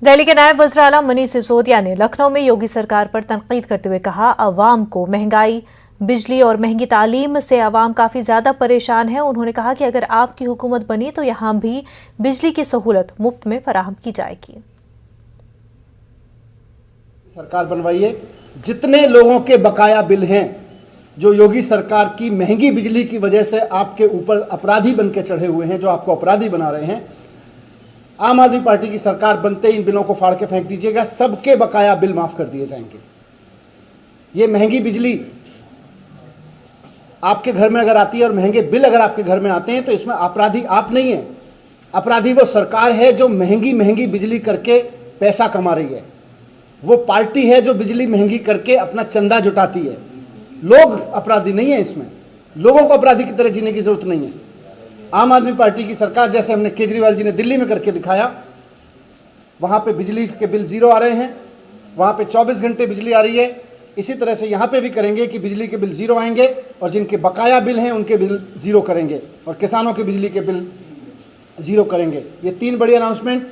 दिल्ली के नायब वज़ीर आला मनीष सिसोदिया ने लखनऊ में योगी सरकार पर तनकीद करते हुए कहा, अवाम को महंगाई, बिजली और महंगी तालीम से अवाम काफ़ी ज़्यादा परेशान है। उन्होंने कहा कि अगर आपकी हुकूमत बनी तो यहाँ भी बिजली की सहूलत मुफ्त में फराहम की जाएगी। सरकार बनवाइए, जितने लोगों के बकाया बिल हैं, जो योगी सरकार की महंगी बिजली की वजह से आपके ऊपर अपराधी बन के चढ़े हुए हैं, जो आपको अपराधी बना रहे हैं, आम आदमी पार्टी की सरकार बनते ही इन बिलों को फाड़ के फेंक दीजिएगा, सबके बकाया बिल माफ कर दिए जाएंगे। ये महंगी बिजली आपके घर में अगर आती है और महंगे बिल अगर आपके घर में आते हैं तो इसमें अपराधी आप नहीं है, अपराधी वो सरकार है जो महंगी महंगी बिजली करके पैसा कमा रही है। वो पार्टी है जो बिजली महंगी करके अपना चंदा जुटाती है। लोग अपराधी नहीं है, इसमें लोगों को अपराधी की तरह जीने की जरूरत नहीं है। आम आदमी पार्टी की सरकार, जैसे हमने केजरीवाल जी ने दिल्ली में करके दिखाया, वहाँ पे बिजली के बिल ज़ीरो आ रहे हैं, वहाँ पे 24 घंटे बिजली आ रही है। इसी तरह से यहाँ पे भी करेंगे कि बिजली के बिल ज़ीरो आएंगे और जिनके बकाया बिल हैं उनके बिल ज़ीरो करेंगे और किसानों के बिजली के बिल ज़ीरो करेंगे। ये 3 बड़ी अनाउंसमेंट